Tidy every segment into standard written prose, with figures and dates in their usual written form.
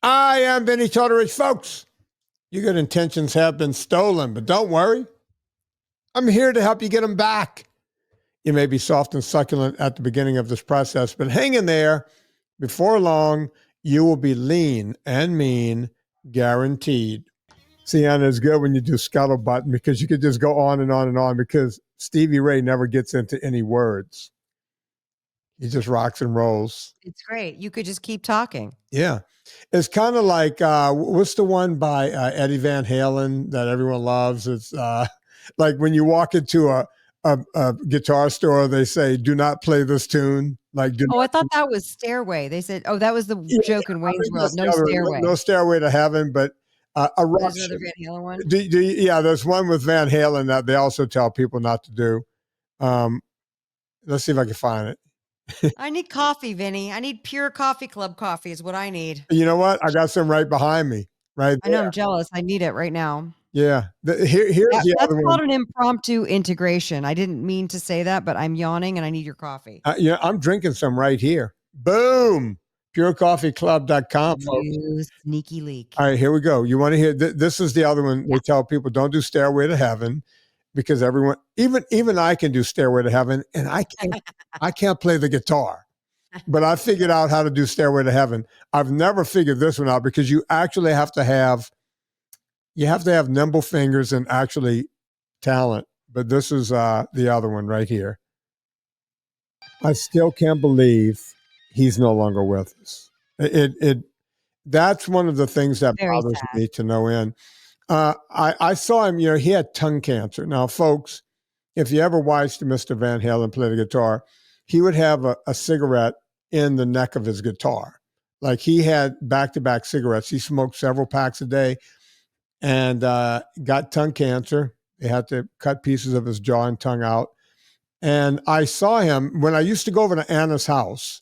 I am Vinnie Tortorich. Folks, your good intentions have been stolen, but don't worry. I'm here to help you get them back. You may be soft and succulent at the beginning of this process, but hang in there. Before long, you will be lean and mean, guaranteed. See, Anna, it's good when you do scuttlebutt because you could just go on and on and on because Stevie Ray never gets into any words. He just rocks and rolls. It's great. You could just keep talking. Yeah. It's kind of like, what's the one by Eddie Van Halen that everyone loves? It's like when you walk into a guitar store, they say, do not play this tune. Like, I thought that was Stairway. They said, that was the joke in Wayne's World. No Stairway. No Stairway to Heaven, but a rush. There's another Van Halen one? Yeah, there's one with Van Halen that they also tell people not to do. Let's see if I can find it. I need coffee, Vinny. I need pure coffee club coffee is what I need. You know what? I got some right behind me. Right there. I know, I'm jealous. I need it right now. Yeah. Here's the other one. That's called an impromptu integration. I didn't mean to say that, but I'm yawning and I need your coffee. Yeah, I'm drinking some right here. Boom. PureCoffeeClub.com. You sneaky leak. All right, here we go. You want to hear? This is the other one. We tell people don't do Stairway to Heaven because everyone, even I can do Stairway to Heaven, and I can't play the guitar, but I figured out how to do Stairway to Heaven. I've never figured this one out because you actually have to have nimble fingers and actually talent. But this is the other one right here. I still can't believe he's no longer with us. That's one of the things that bothers me to no end. I saw him, he had tongue cancer. Now, folks, if you ever watched Mr. Van Halen play the guitar, he would have a cigarette in the neck of his guitar. Like he had back-to-back cigarettes. He smoked several packs a day and got tongue cancer. They had to cut pieces of his jaw and tongue out. And I saw him when I used to go over to Anna's house,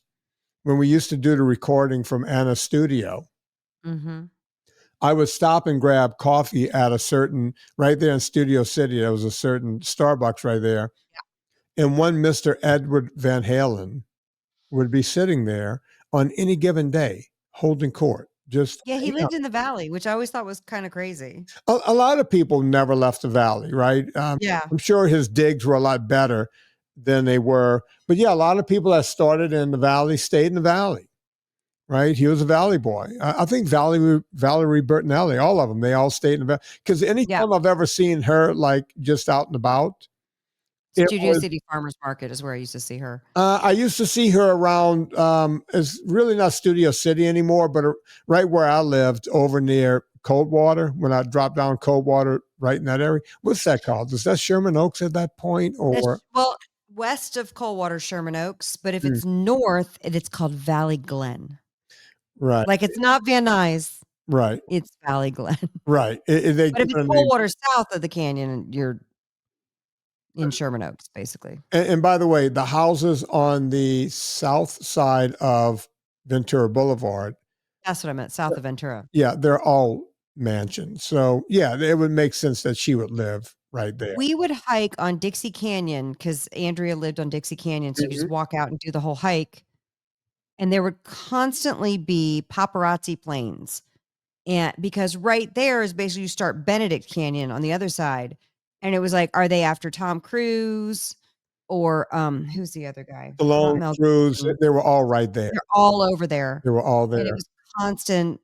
when we used to do the recording from Anna's studio. Mm-hmm. I would stop and grab coffee at right there in Studio City. There was a certain Starbucks right there. Yeah. And one Mr. Edward Van Halen would be sitting there on any given day holding court. He lived in the Valley, which I always thought was kind of crazy. A lot of people never left the Valley, right? I'm sure his digs were a lot better than they were. But yeah, a lot of people that started in the Valley stayed in the Valley. Right, he was a Valley boy. I think Valerie Bertinelli, all of them, they all stayed in the Valley. Because anytime I've ever seen her, like just out and about, Studio City Farmers Market is where I used to see her. I used to see her around. It's really not Studio City anymore, but right where I lived, over near Coldwater. When I dropped down Coldwater, right in that area. What's that called? Is that Sherman Oaks at that point, or west of Coldwater, Sherman Oaks? But if it's north, it's called Valley Glen. Right. Like it's not Van Nuys. Right. It's Valley Glen. Right. But if it's Coldwater south of the canyon, you're in Sherman Oaks, basically. And by the way, the houses on the south side of Ventura Boulevard. That's what I meant. South of Ventura. Yeah. They're all mansions. So yeah, it would make sense that she would live right there. We would hike on Dixie Canyon because Andrea lived on Dixie Canyon. So you just walk out and do the whole hike. And there would constantly be paparazzi planes. And because right there is basically you start Benedict Canyon on the other side. And it was like, are they after Tom Cruise or who's the other guy? Stallone, Cruise. They were all right there. They're all over there. They were all there. And it was constant.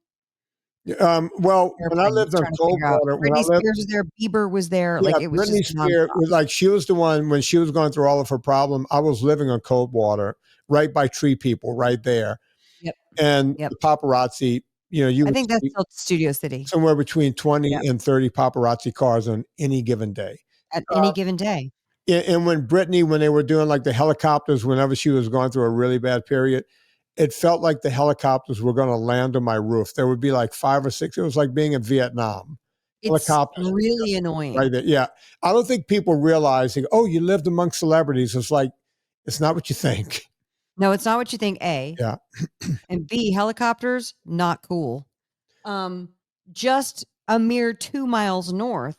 Well, when I lived on Coldwater, Britney Spears was there, Bieber was there. Yeah, like it was Britney Spears was like, she was the one when she was going through all of her problem. I was living on Coldwater, right by Tree People, right there. Yep. And the paparazzi, I think that's still Studio City. Somewhere between 20 and 30 paparazzi cars on any given day. At any given day. And when they were doing like the helicopters, whenever she was going through a really bad period, it felt like the helicopters were going to land on my roof. There would be like 5 or 6. It was like being in Vietnam. It's really annoying. Right there. Yeah. I don't think people realize, you lived among celebrities. It's like, it's not what you think. No, it's not what you think, A. Yeah. And B, helicopters, not cool. Just a mere 2 miles north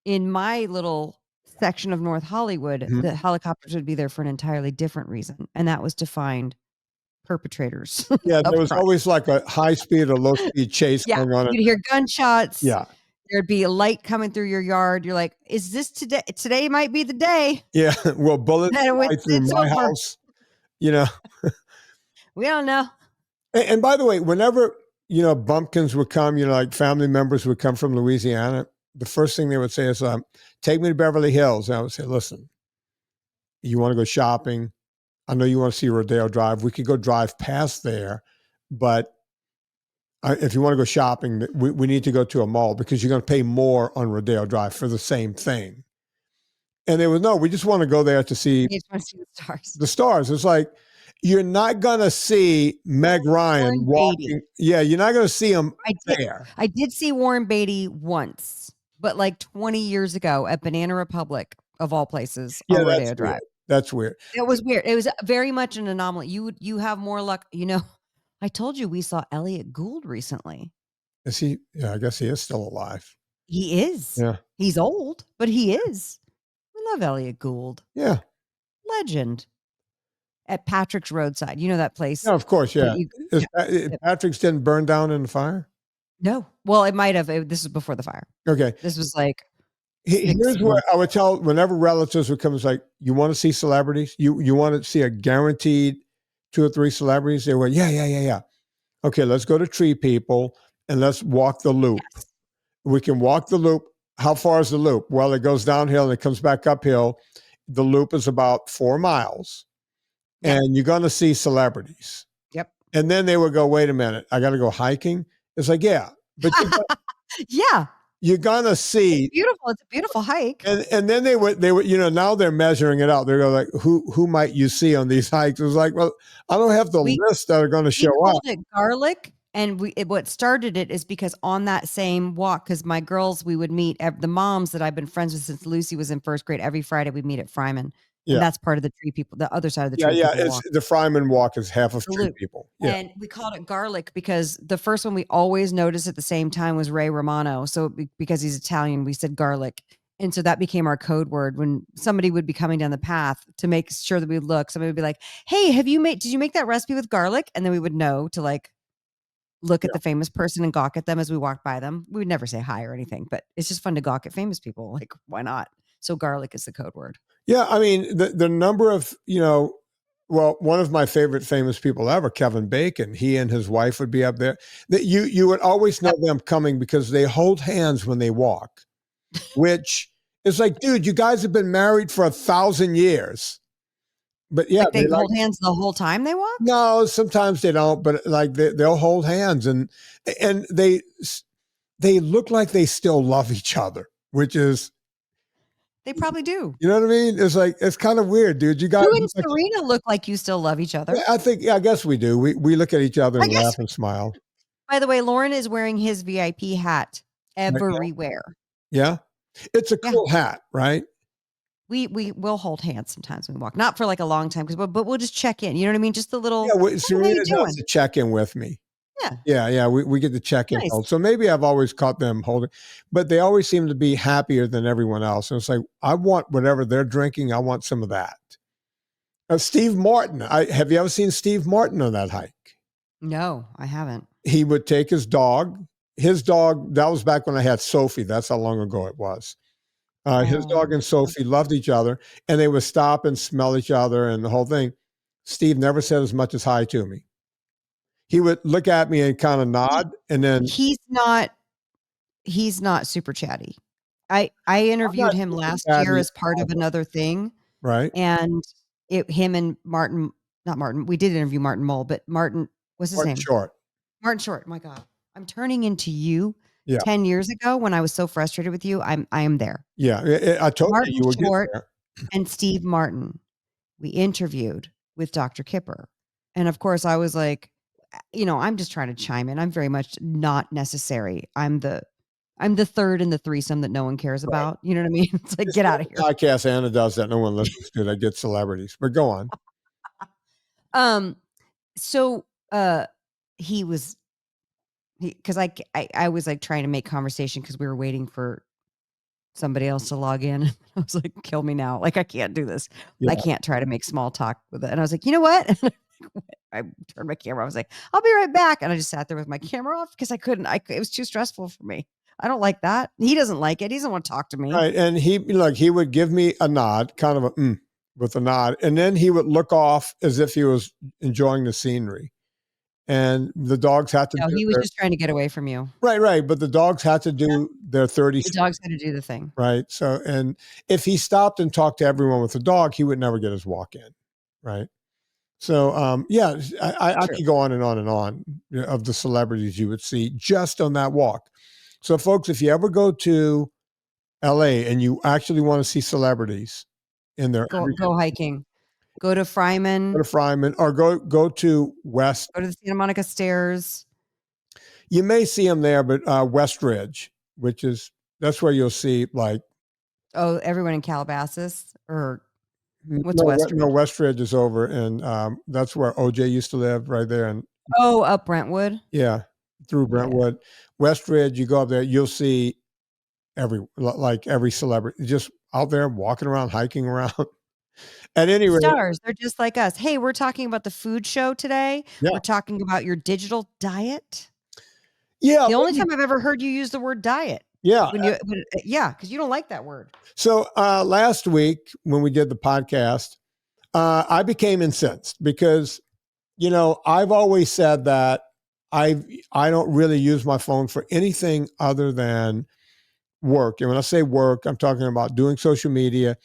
in my little section of North Hollywood, the helicopters would be there for an entirely different reason. And that was to find perpetrators Yeah, of there was crime. always like a high speed or low speed chase Yeah, going on. you'd hear gunshots. Yeah. There'd be a light coming through your yard. You're like, "Is this today? Today might be the day." Yeah. Well, bullets And fly through it's my over. house, you know. We don't know. And by the way, whenever, bumpkins would come, like family members would come from Louisiana, the first thing they would say is, take me to Beverly Hills. And I would say, listen, you want to go shopping? I know you want to see Rodeo Drive. We could go drive past there, but if you want to go shopping, we need to go to a mall because you're going to pay more on Rodeo Drive for the same thing. And they would, no, we just want to go there to see You just want to see the stars. the stars. It's like, you're not going to see Meg Ryan Warren walking. Beatty. Yeah, you're not going to see him I there. did see Warren Beatty once, but like 20 years ago at Banana Republic, of all places, Yeah, on Rodeo that's Drive. weird. That's weird. It was weird. It was very much an anomaly. You have more luck. I told you we saw Elliot Gould recently. Is he? Yeah, I guess he is still alive. He is. Yeah. He's old, but he is. We love Elliot Gould. Yeah. Legend. At Patrick's Roadside. You know that place? Yeah, of course. Yeah. Yeah. Patrick's didn't burn down in the fire? No. Well, it might have. This was before the fire. Okay. This was like. Here's what I would tell whenever relatives would come. It's like, you want to see celebrities? You want to see a guaranteed 2 or 3 celebrities? They went, yeah. Okay, let's go to Tree People and let's walk the loop. Yes. We can walk the loop. How far is the loop? Well, it goes downhill and it comes back uphill. The loop is about 4 miles. Yep. And you're going to see celebrities. Yep. And then they would go, wait a minute, I got to go hiking? It's like, yeah. But yeah. you're going to see. It's beautiful. It's a beautiful hike. And then they would, now they're measuring it out. They're going like, who might you see on these hikes? It was like, well, I don't have the list that are going to show up. We called it garlic. And what started it is because on that same walk, because my girls, we would meet the moms that I've been friends with since Lucy was in first grade. Every Friday we meet at Fryman. Yeah. And that's part of the Tree People, the other side of the Tree People. People walk. The Fryman walk is half of Tree People. Yeah. And we called it garlic because the first one we always noticed at the same time was Ray Romano. So because he's Italian, we said garlic. And so that became our code word. When somebody would be coming down the path to make sure that we look, somebody would be like, hey, did you make that recipe with garlic? And then we would know to like look at the famous person and gawk at them as we walked by them. We would never say hi or anything, but it's just fun to gawk at famous people. Like, why not? So garlic is the code word. Yeah. I mean, the number of, one of my favorite famous people ever, Kevin Bacon, he and his wife would be up there. That you would always know them coming because they hold hands when they walk, which is like, dude, you guys have been married for 1,000 years. But yeah, like they hold hands the whole time they walk? No, sometimes they don't, but like they'll hold hands and they look like they still love each other, which is. They probably do. You know what I mean? It's like, it's kind of weird, dude. You guys. You and Serena look like you still love each other. I guess we do. We look at each other and laugh and smile. By the way, Lauren is wearing his VIP hat everywhere. Yeah. It's a cool hat, right? We will hold hands sometimes when we walk, not for like a long time, but we'll just check in. You know what I mean? Just a little. Yeah, Serena does to check in with me. Yeah. We get to check in. Nice. So maybe I've always caught them holding, but they always seem to be happier than everyone else. And it's like, I want whatever they're drinking. I want some of that. Steve Martin. Have you ever seen Steve Martin on that hike? No, I haven't. He would take his dog. That was back when I had Sophie. That's how long ago it was. His dog and Sophie loved each other, and they would stop and smell each other and the whole thing. Steve never said as much as hi to me. He would look at me and kind of nod, and then he's not super chatty. I interviewed him last year as part of another thing, right? And him and Martin, not Martin. We did interview Martin Mull, but Martin, what's his name? Martin Short. My God, I'm turning into you. 10 years ago when I was so frustrated with you, I am there. Yeah, I told Martin you would Short get there. And Steve Martin, we interviewed with Dr. Kipper. And of course I was like, I'm just trying to chime in. I'm very much not necessary. I'm the third in the threesome that no one cares about. You know what I mean? It's like, get out of here. Podcast Anna does that. No one listens to it. I get celebrities, but go on. So he was, because I was like trying to make conversation because we were waiting for somebody else to log in. I was like, kill me now. Like, I can't do this. Yeah. I can't try to make small talk with it. And I was like, you know what? I turned my camera. I was like, I'll be right back. And I just sat there with my camera off because I couldn't, it was too stressful for me. I don't like that. He doesn't like it. He doesn't want to talk to me. Right. And he would give me a nod, kind of with a nod. And then he would look off as if he was enjoying the scenery. And the dogs had to No, he was just trying to get away from you. Right. But the dogs had to do their 30. The dogs had to do the thing. Right. So, and if he stopped and talked to everyone with the dog, he would never get his walk in. Right. So, yeah, I could go on and on and on of the celebrities you would see just on that walk. So, folks, if you ever go to LA and you actually want to see celebrities in there, go hiking, go to Fryman, or go to West. Go to the Santa Monica Stairs. You may see them there, but West Ridge, that's where you'll see like. Oh, everyone in Calabasas or what's no, West Ridge? No, West Ridge is over, and that's where OJ used to live, right there. And up Brentwood. Yeah, through Brentwood, yeah. West Ridge. You go up there, you'll see every celebrity just out there walking around, hiking around. At any rate, stars, they're just like us. Hey, we're talking about the food show today. Yeah. We're talking about your digital diet. Yeah, the only time I've ever heard you use the word diet. Yeah, because you don't like that word. So last week when we did the podcast, I became incensed because, I've always said that I don't really use my phone for anything other than work. And when I say work, I'm talking about doing social media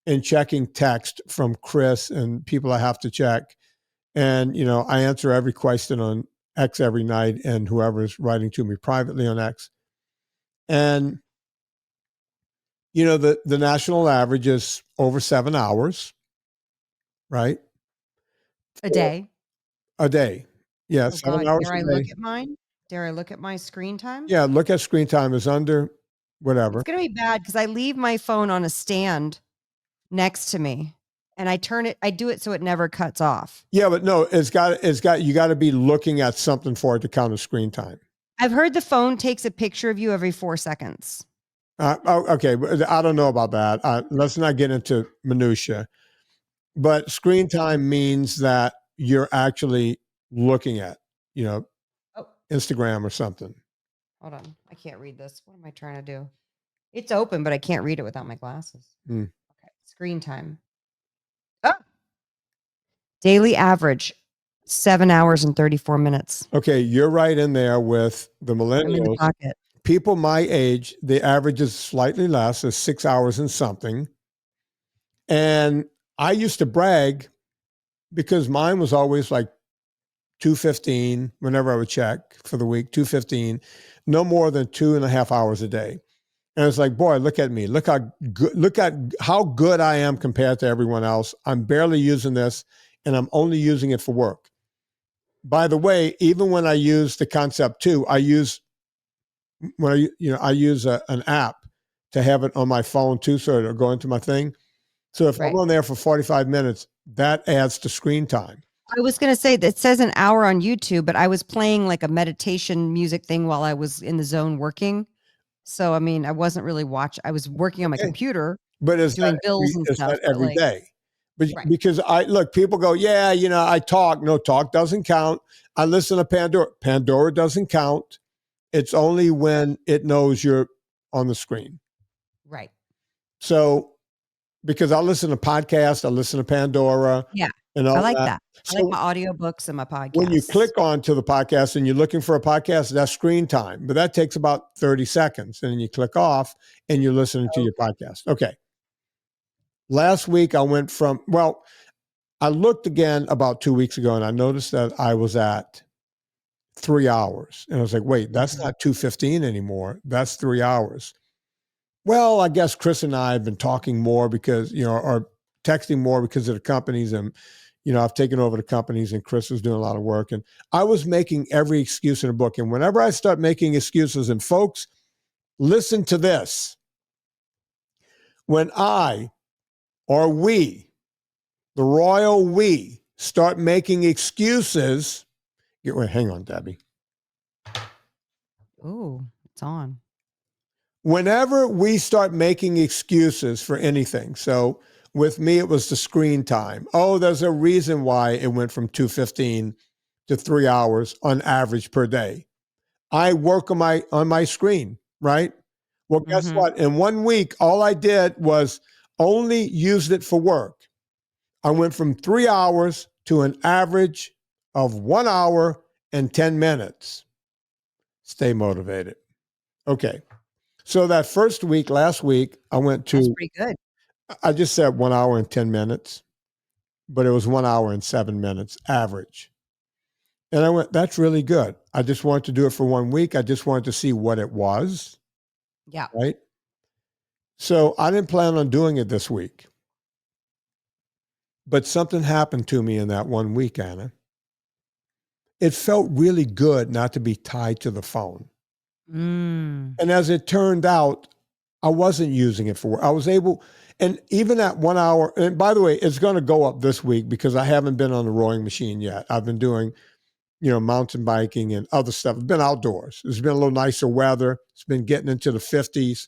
and checking text from Chris and people I have to check. And, I answer every question on X every night and whoever's writing to me privately on X. And, the national average is over 7 hours, right? A day. Yeah, oh 7 hours Dare a I day. look at mine? Dare I look at my screen time? Yeah, look at screen time is under whatever. It's going to be bad because I leave my phone on a stand next to me and I do it so it never cuts off. Yeah, but no, you got to be looking at something for it to count as screen time. I've heard the phone takes a picture of you every 4 seconds. Okay, I don't know about that. Let's not get into minutia. But screen time means that you're actually looking at, Instagram or something. Hold on. I can't read this. What am I trying to do? It's open, but I can't read it without my glasses. Okay. Screen time. Oh. Daily average, 7 hours and 34 minutes. Okay. You're right in there with the millennials. I'm in the pocket. People my age, the average is slightly less, is 6 hours and something. And I used to brag because mine was always like 2:15 whenever I would check for the week, 2:15, no more than 2.5 hours a day. And it's like, boy, look at me. Look at how good I am compared to everyone else. I'm barely using this and I'm only using it for work. By the way, even when I use the Concept 2, I use an app to have it on my phone too, so it'll go into my thing. So if I'm on there for 45 minutes, that adds to screen time. I was going to say that it says an hour on YouTube, but I was playing like a meditation music thing while I was in the zone working. So, I mean, I wasn't really I was working on my computer, but it's doing bills and stuff. Every day. But because people go, yeah, I talk. No, talk doesn't count. I listen to Pandora. Pandora doesn't count. It's only when it knows you're on the screen. Right. So, because I listen to podcasts, I listen to Pandora. Yeah. And all I like that. I like my audiobooks and my podcasts. When you click onto the podcast and you're looking for a podcast, that's screen time, but that takes about 30 seconds. And then you click off and you're listening to your podcast. Okay. Last week I looked again about 2 weeks ago and I noticed that I was at 3 hours. And I was like, wait, that's not 2:15 anymore. That's 3 hours. Well, I guess Chris and I have been talking more because, or texting more because of the companies and, I've taken over the companies and Chris was doing a lot of work and I was making every excuse in the book. And whenever I start making excuses, and folks, listen to this. When I or we, the royal we, start making excuses, hang on, Debbie. Ooh, it's on. Whenever we start making excuses for anything, so With me, it was the screen time. Oh, there's a reason why it went from 2:15 to 3 hours on average per day. I work on my screen, right? Well, guess Mhm. what? In 1 week, all I did was only used it for work. I went from 3 hours to an average of 1 hour and 10 minutes. Stay motivated. Okay. So that first week, last week, That's pretty good. I just said 1 hour and 10 minutes, but it was 1 hour and 7 minutes average. And I went, that's really good. I just wanted to do it for 1 week. I just wanted to see what it was, Yeah. right? So I didn't plan on doing it this week. But something happened to me in that 1 week, Anna. It felt really good not to be tied to the phone. Mm. And as it turned out, I wasn't using it for work. I was able, and even at 1 hour, and by the way, it's going to go up this week because I haven't been on the rowing machine yet. I've been doing, mountain biking and other stuff. I've been outdoors. It's been a little nicer weather. It's been getting into the 50s.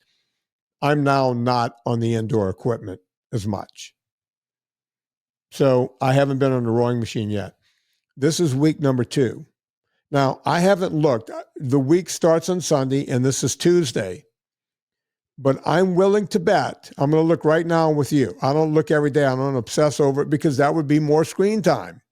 I'm now not on the indoor equipment as much. So I haven't been on the rowing machine yet. This is week number 2. Now, I haven't looked. The week starts on Sunday, and this is Tuesday. But I'm willing to bet, I'm going to look right now with you. I don't look every day. I don't obsess over it because that would be more screen time.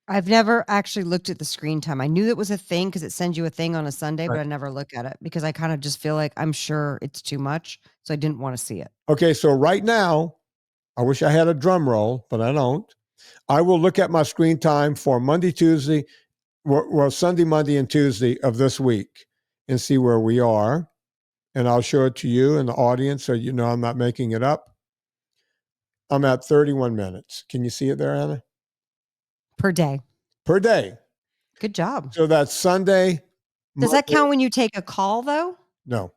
I've never actually looked at the screen time. I knew it was a thing because it sends you a thing on a Sunday, Right. but I never look at it because I kind of just feel like I'm sure it's too much. So I didn't want to see it. Okay, so right now, I wish I had a drum roll, but I don't. I will look at my screen time for Monday, Tuesday, well, Sunday, Monday, and Tuesday of this week and see where we are. And I'll show it to you and the audience so you know I'm not making it up. I'm at 31 minutes. Can you see it there, Anna? Per day. Per day. Good job. So that's Sunday. Does that count when you take a call though? No.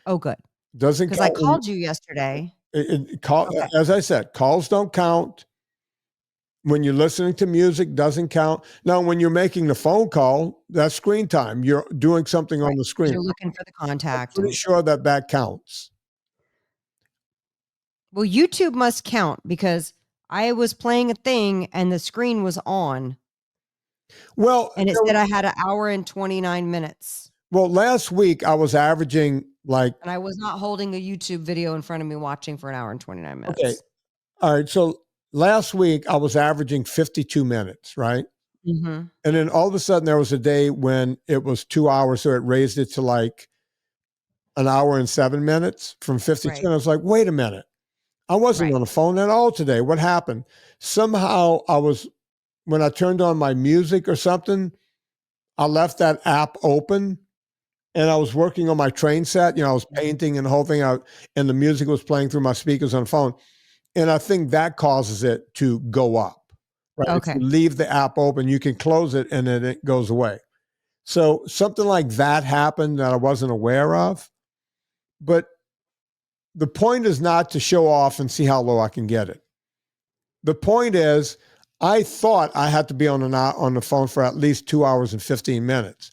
Oh, good. Doesn't Because count. I called you yesterday. Okay. As I said, calls don't count. When you're listening to music, doesn't count. Now, when you're making the phone call, that's screen time. You're doing something on the screen. You're looking for the I'm contact. pretty sure that counts. Well, YouTube must count because I was playing a thing and the screen was on. Well, and it said I had 1 hour and 29 minutes. Well, last week I was averaging and I was not holding a YouTube video in front of me watching for 1 hour and 29 minutes. Okay. All right. So last week I was averaging 52 minutes, right? Mm-hmm. And then all of a sudden there was a day when it was 2 hours. So it raised it to like 1 hour and 7 minutes from 52. Right. And I was like, wait a minute. I wasn't on the phone at all today. What happened? Somehow when I turned on my music or something, I left that app open and I was working on my train set. I was painting and the whole thing out and the music was playing through my speakers on the phone. And I think that causes it to go up, right? Okay. If you leave the app open, you can close it and then it goes away. So something like that happened that I wasn't aware of. But the point is not to show off and see how low I can get it. The point is, I thought I had to be on the phone for at least 2 hours and 15 minutes.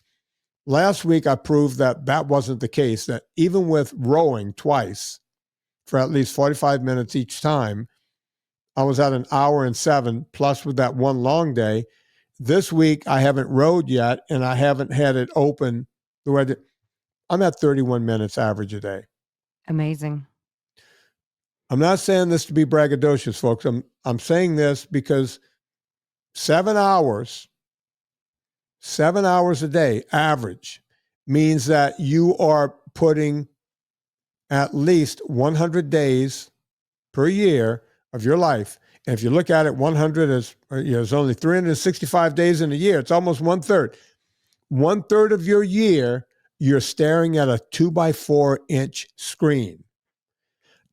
Last week, I proved that wasn't the case, that even with rowing twice for at least 45 minutes each time, I was at 1 hour and 7, plus with that one long day. This week, I haven't rowed yet, and I haven't had it open the way I'm at 31 minutes average a day. Amazing. I'm not saying this to be braggadocious, folks. I'm saying this because 7 hours a day average means that you are putting at least 100 days per year of your life. And if you look at it, 100 is, there's only 365 days in a year. It's almost 1/3. 1/3 of your year, you're staring at a 2x4 inch screen.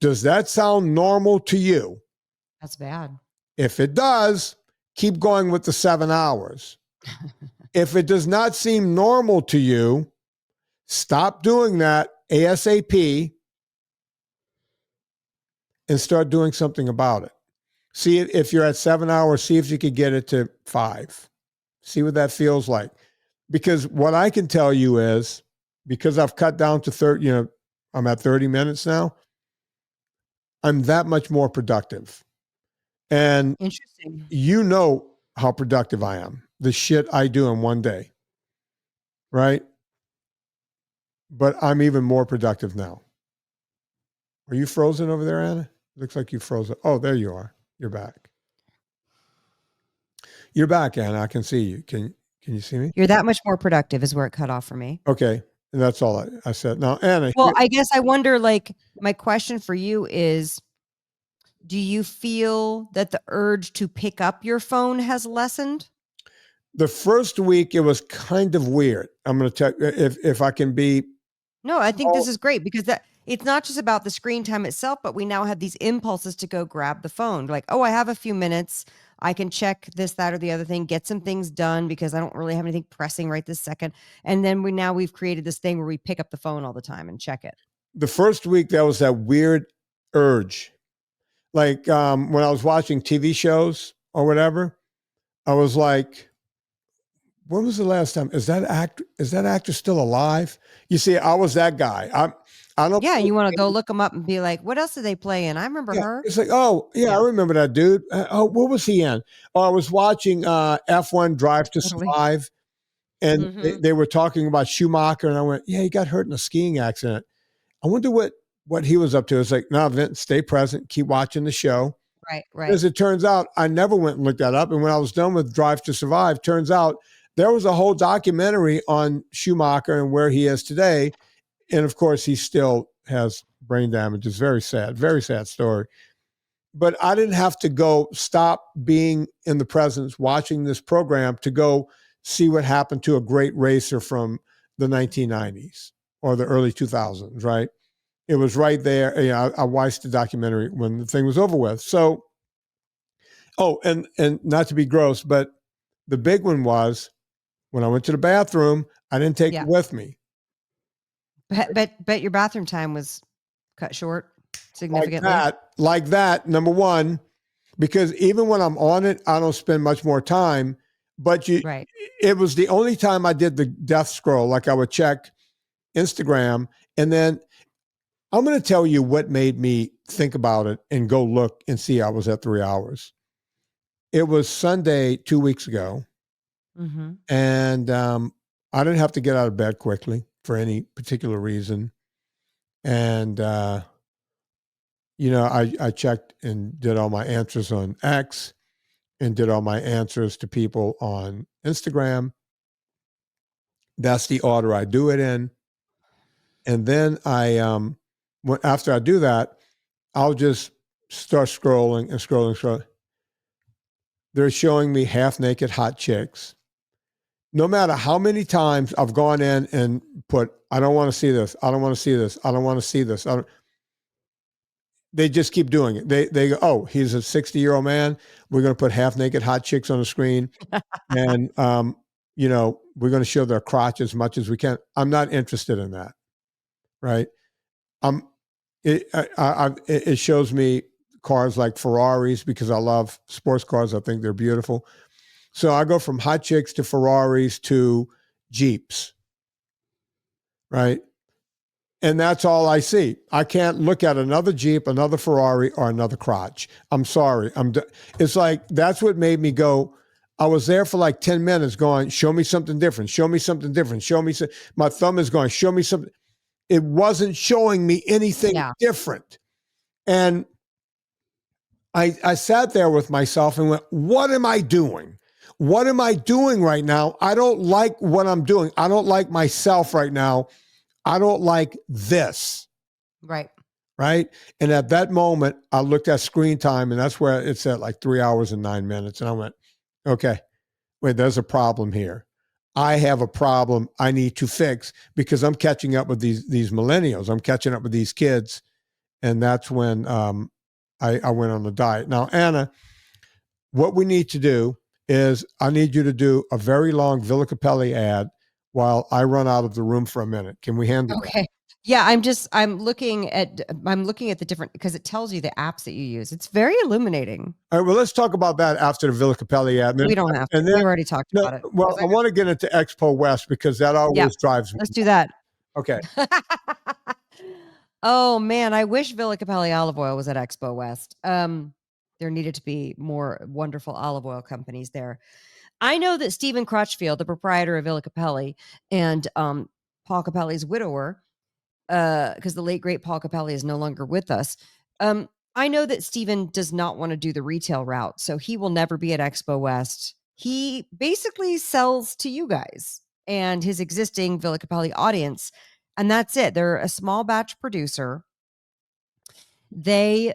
Does that sound normal to you? That's bad. If it does, keep going with the 7 hours. If it does not seem normal to you, stop doing that ASAP and start doing something about it. See if you're at 7 hours, see if you could get it to 5. See what that feels like. Because what I can tell you is, because I've cut down to 30, I'm at 30 minutes now. I'm that much more productive. And Interesting. you know how productive I am. The shit I do in one day. Right? But I'm even more productive now. Are you frozen over there, Anna? Looks like you frozen. Oh, there you are. You're back. You're back, Anna. I can see you. Can you see me? You're that much more productive is where it cut off for me. Okay. And that's all I said. Now, Anna. Well, I guess I wonder, like, my question for you is, do you feel that the urge to pick up your phone has lessened? The first week, it was kind of weird. I'm going to tell you, if I can be. No, I think this is great because it's not just about the screen time itself, but we now have these impulses to go grab the phone. Like, oh, I have a few minutes. I can check this, that, or the other thing, get some things done because I don't really have anything pressing right this second. And then we've created this thing where we pick up the phone all the time and check it. The first week, there was that weird urge. Like when I was watching TV shows or whatever, I was like, when was the last time? Is that actor still alive? You see, I was that guy. I don't. Yeah, you want to go look them up and be like, what else did they play in? I remember her. It's like, oh yeah, I remember that dude. Oh, what was he in? Oh, I was watching F1 Drive to Survive, and they were talking about Schumacher, and I went, yeah, he got hurt in a skiing accident. I wonder what he was up to. It's like, no, Vince, stay present, keep watching the show. Right. As it turns out, I never went and looked that up. And when I was done with Drive to Survive, turns out there was a whole documentary on Schumacher and where he is today. And of course, he still has brain damage. It's very sad story. But I didn't have to stop being in the presence, watching this program to go see what happened to a great racer from the 1990s or the early 2000s, right? It was right there. You know, I watched the documentary when the thing was over with. So, and not to be gross, but the big one was when I went to the bathroom, I didn't take it with me. But your bathroom time was cut short significantly. Like that, number one, because even when I'm on it, I don't spend much more time. But it was the only time I did the death scroll. Like I would check Instagram, and then I'm going to tell you what made me think about it and go look and see I was at 3 hours. It was Sunday 2 weeks ago, and I didn't have to get out of bed quickly for any particular reason. And, I checked and did all my answers on X and did all my answers to people on Instagram. That's the order I do it in. And then after I do that, I'll just start scrolling. They're showing me half naked hot chicks. No matter how many times I've gone in and put, I don't want to see this. I don't want to see this. I don't want to see this. They just keep doing it. They go, oh, he's a 60-year-old man. We're going to put half naked hot chicks on the screen. And, we're going to show their crotch as much as we can. I'm not interested in that. Right. It shows me cars like Ferraris because I love sports cars. I think they're beautiful. So I go from hot chicks to Ferraris to Jeeps. Right. And that's all I see. I can't look at another Jeep, another Ferrari, or another crotch. I'm sorry. It's like, that's what made me go. I was there for like 10 minutes going, show me something different. Show me something different. Show me. My thumb is going, show me something. It wasn't showing me anything different. And I sat there with myself and went, what am I doing? What am I doing right now? I don't like what I'm doing. I don't like myself right now. I don't like this. Right. Right. And at that moment, I looked at screen time, and that's where it's at like 3 hours and 9 minutes. And I went, okay, wait, there's a problem here. I have a problem I need to fix because I'm catching up with these millennials. I'm catching up with these kids. And that's when I went on the diet. Now, Anna, what we need to do is I need you to do a very long Villa Capelli ad while I run out of the room for a minute. Can we handle that? Okay. Yeah, I'm looking at the different, because it tells you the apps that you use. It's very illuminating. All right, well, let's talk about that after the Villa Capelli ad. We don't have to. We already talked about it. Well, I want to get into Expo West because that always drives me. Let's do that. Okay. Oh man, I wish Villa Capelli olive oil was at Expo West. There needed to be more wonderful olive oil companies there. I know that Stephen Crutchfield, the proprietor of Villa Capelli, and Paul Capelli's widower, because the late great Paul Capelli is no longer with us. I know that Stephen does not want to do the retail route, so he will never be at Expo West. He basically sells to you guys and his existing Villa Capelli audience, and that's it. They're a small batch producer. They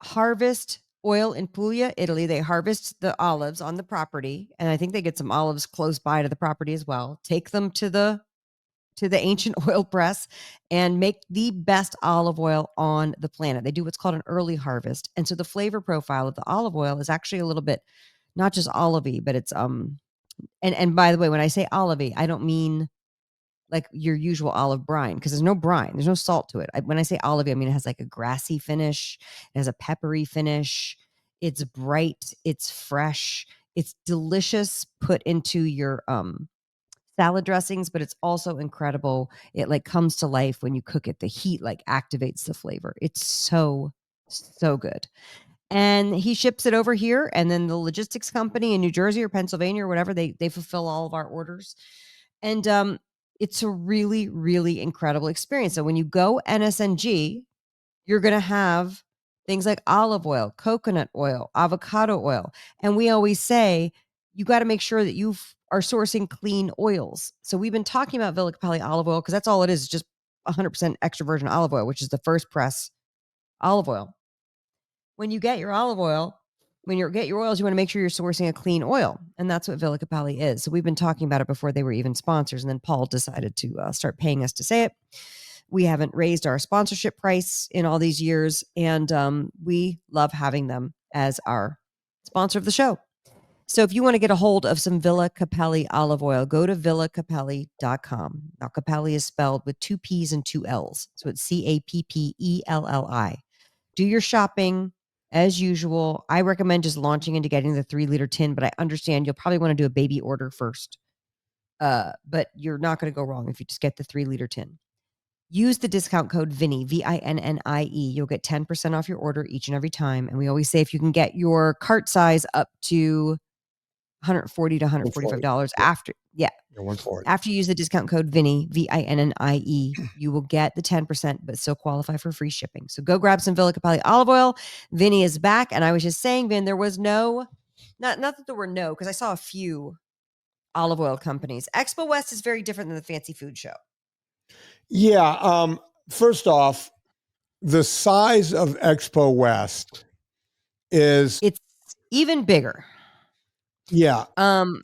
harvest oil in Puglia, Italy. They harvest the olives on the property, and I think they get some olives close by to the property as well. Take them to the ancient oil press and make the best olive oil on the planet. They do what's called an early harvest. And so the flavor profile of the olive oil is actually a little bit not just olivey, but it's and by the way, when I say olivey, I don't mean like your usual olive brine, because there's no brine, there's no salt to it. When I say olivey, I mean it has like a grassy finish, it has a peppery finish. It's bright, it's fresh, it's delicious put into your salad dressings, but it's also incredible. It like comes to life when you cook it. The heat like activates the flavor. It's so, so good. And he ships it over here, and then the logistics company in New Jersey or Pennsylvania or whatever, they fulfill all of our orders. And it's a really, really incredible experience. So when you go NSNG, you're going to have things like olive oil, coconut oil, avocado oil. And we always say, you got to make sure that you are sourcing clean oils. So we've been talking about Villa Capelli olive oil because that's all it is, just 100% extra virgin olive oil, which is the first press olive oil. When you get your olive oil, when you get your oils, you want to make sure you're sourcing a clean oil. And that's what Villa Capelli is. So we've been talking about it before they were even sponsors. And then Paul decided to start paying us to say it. We haven't raised our sponsorship price in all these years. And we love having them as our sponsor of the show. So if you want to get a hold of some Villa Capelli olive oil, go to villacapelli.com. Now, Capelli is spelled with 2 P's and 2 L's. So it's Cappelli. Do your shopping as usual. I recommend just launching into getting the 3-liter tin, but I understand you'll probably want to do a baby order first. But you're not going to go wrong if you just get the 3-liter tin. Use the discount code Vinnie, Vinnie. You'll get 10% off your order each and every time. And we always say if you can get your cart size up to $140 to $145 after, 140. after you use the discount code Vinnie, Vinnie, you will get the 10%, but still qualify for free shipping. So go grab some Villa Capelli olive oil. Vinnie is back. And I was just saying, Vin, there was not that there were no, because I saw a few olive oil companies. Expo West is very different than the fancy food show. Yeah. First off, the size of Expo West it's even bigger. Yeah.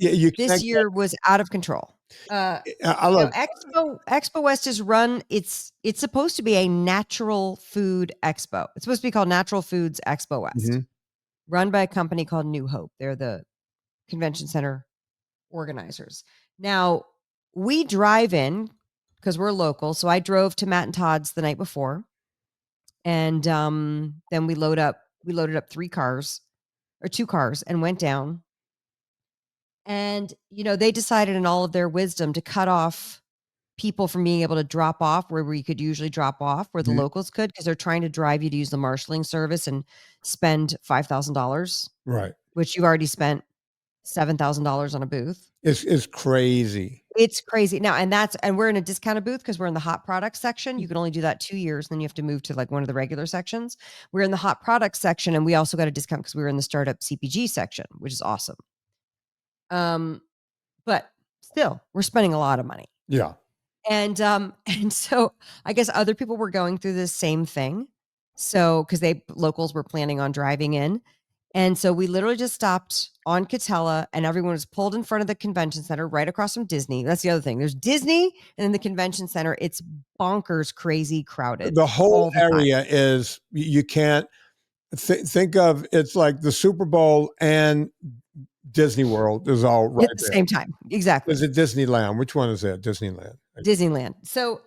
This year was out of control. Expo West is run. It's supposed to be a natural food expo. It's supposed to be called Natural Foods Expo West, run by a company called New Hope. They're the convention center organizers. Now we drive in because we're local. So I drove to Matt and Todd's the night before, and then we loaded up 2 cars and went down. And, they decided in all of their wisdom to cut off people from being able to drop off where we could usually drop off, where the locals could, because they're trying to drive you to use the marshaling service and spend $5,000. Right. Which you've already spent $7,000 on a booth. It's crazy. It's crazy. Now, and we're in a discounted booth because we're in the hot products section. You can only do that 2 years, and then you have to move to like one of the regular sections. We're in the hot products section, and we also got a discount because we were in the startup CPG section, which is awesome. But still, we're spending a lot of money. Yeah. And so I guess other people were going through the same thing. So, because locals were planning on driving in. And so we literally just stopped on Catella, and everyone was pulled in front of the convention center right across from Disney. That's the other thing. There's Disney, and then the convention center, it's bonkers, crazy, crowded. The whole area is, you can't think of, it's like the Super Bowl and Disney World is all right at the same time. Exactly. Is it Disneyland? Which one is it? Disneyland. So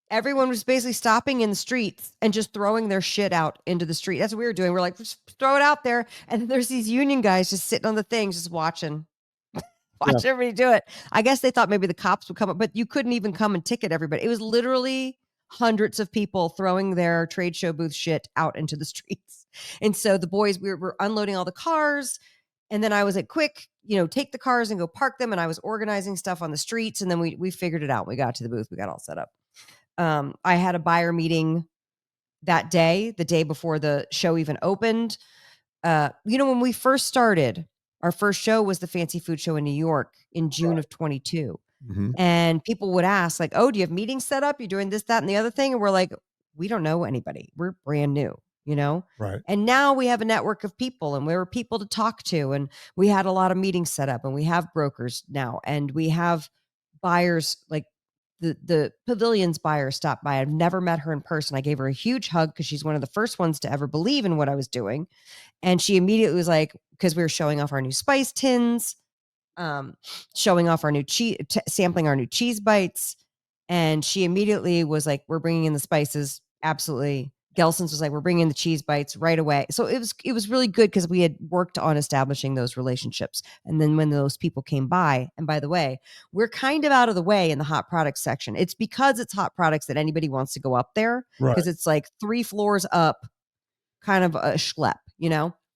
everyone was basically stopping in the streets and just throwing their shit out into the street. That's what we were doing. We're like, just throw it out there. And then there's these union guys just sitting on the things, just watching everybody do it. I guess they thought maybe the cops would come up, but you couldn't even come and ticket everybody. It was literally hundreds of people throwing their trade show booth shit out into the streets. And so the boys, we were unloading all the cars. And then I was like, quick, take the cars and go park them. And I was organizing stuff on the streets. And then we figured it out. We got to the booth. We got all set up. I had a buyer meeting that day, the day before the show even opened. When we first started, our first show was the Fancy Food Show in New York in June of 22. Mm-hmm. And people would ask like, oh, do you have meetings set up? You're doing this, that, and the other thing. And we're like, we don't know anybody. We're brand new, Right. And now we have a network of people and we're people to talk to. And we had a lot of meetings set up and we have brokers now and we have buyers like the Pavilions buyer stopped by. I've never met her in person. I gave her a huge hug because she's one of the first ones to ever believe in what I was doing. And she immediately was like, because we were showing off our new spice tins, showing off our new cheese, sampling our new cheese bites. And she immediately was like, we're bringing in the spices. Absolutely. Gelson's was like, we're bringing in the cheese bites right away. So it was really good because we had worked on establishing those relationships. And then when those people came by, and by the way, we're kind of out of the way in the hot products section. It's because it's hot products that anybody wants to go up there because it's like 3 floors up, kind of a schlep,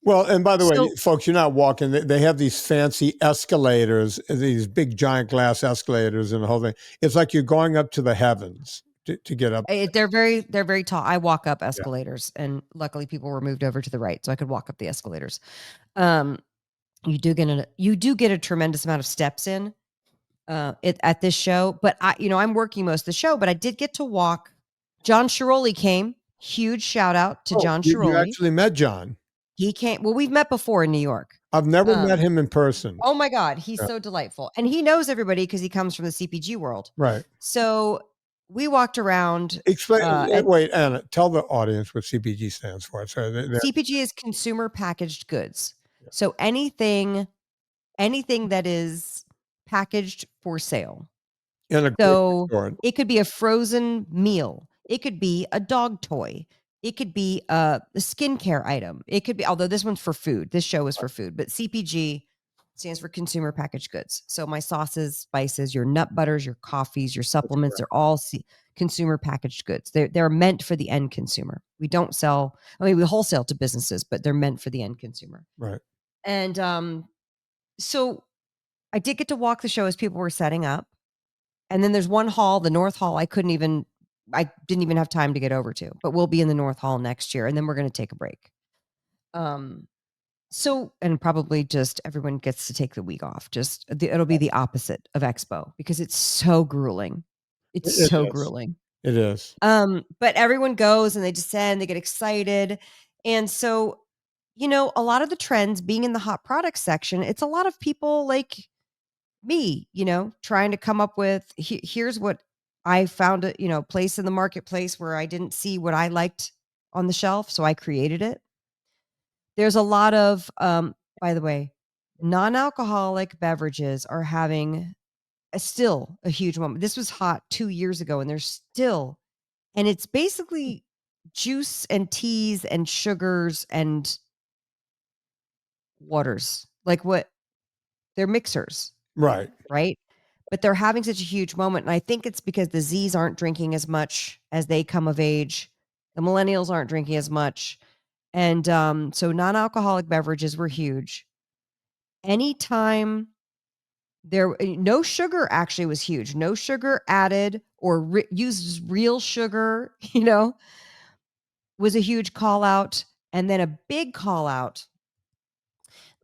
Well, and by the way, folks, you're not walking. They have these fancy escalators, these big giant glass escalators and the whole thing. It's like you're going up to the heavens to get up. They're very tall. I walk up escalators and luckily people were moved over to the right so I could walk up the escalators. You do get a tremendous amount of steps in at this show, but I'm working most of the show, but I did get to walk. John Shiroli came. Huge shout out to John Shiroli. You actually met John. He came. Well, we've met before in New York. I've never met him in person. Oh my God. He's so delightful. And he knows everybody because he comes from the CPG world. Right. So we walked around. Explain. Wait, Anna, tell the audience what CPG stands for. So CPG is consumer packaged goods. Yeah. So anything that is packaged for sale. So it could be a frozen meal. It could be a dog toy. It could be a skincare item. It could be, although this one's for food. This show is for food, but CPG stands for consumer packaged goods. So my sauces, spices, your nut butters, your coffees, your supplements, they're all consumer packaged goods. They're meant for the end consumer. We don't sell, we wholesale to businesses, but they're meant for the end consumer. Right. And so I did get to walk the show as people were setting up. And then there's one hall, the North Hall, I didn't even have time to get over to, but we'll be in the North Hall next year. And then we're going to take a break. And probably just everyone gets to take the week off. It'll be the opposite of Expo because it's so grueling. It's so grueling. It is. But everyone goes and they descend, they get excited. And so, a lot of the trends being in the hot products section, it's a lot of people like me, trying to come up with, here's what I found a, place in the marketplace where I didn't see what I liked on the shelf. So I created it. There's a lot of, by the way, non-alcoholic beverages are having still a huge moment. This was hot 2 years ago and and it's basically juice and teas and sugars and waters, like what they're mixers. Right. Right. But they're having such a huge moment. And I think it's because the Zs aren't drinking as much as they come of age. The millennials aren't drinking as much. And so non-alcoholic beverages were huge. Anytime no sugar actually was huge. No sugar added or uses real sugar, was a huge call out. And then a big call out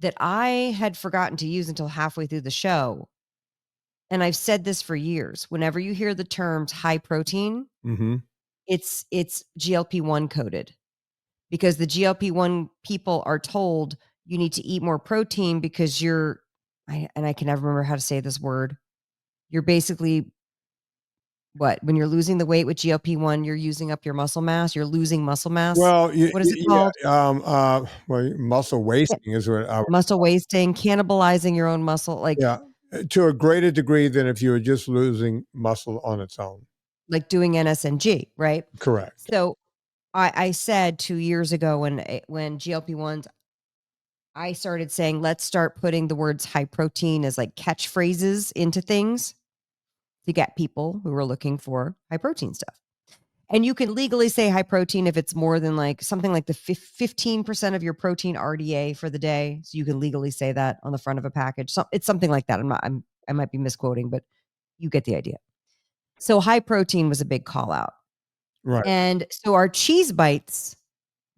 that I had forgotten to use until halfway through the show. And I've said this for years. Whenever you hear the terms high protein, it's GLP-1 coded. Because the GLP-1 people are told you need to eat more protein because I can never remember how to say this word. You're basically when you're losing the weight with GLP-1, you're using up your muscle mass. You're losing muscle mass. Well, what is it called? Muscle wasting is what muscle wasting, cannibalizing your own muscle. To a greater degree than if you were just losing muscle on its own. Like doing NSNG, right? Correct. So I said 2 years ago when GLP-1s, I started saying, let's start putting the words high protein as like catchphrases into things to get people who are looking for high protein stuff. And you can legally say high protein if it's more than like something like the 15% of your protein RDA for the day. So you can legally say that on the front of a package. So it's something like that. I might be misquoting, but you get the idea. So high protein was a big call out. Right. And so our cheese bites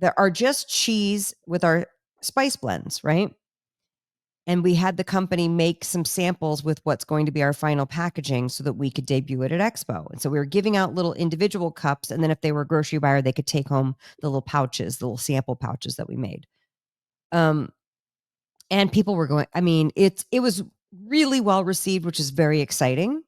that are just cheese with our spice blends, right? And we had the company make some samples with what's going to be our final packaging so that we could debut it at Expo. And so we were giving out little individual cups. And then if they were a grocery buyer, they could take home the little pouches, the little sample pouches that we made. And people were going, I mean, it was really well received, which is very exciting.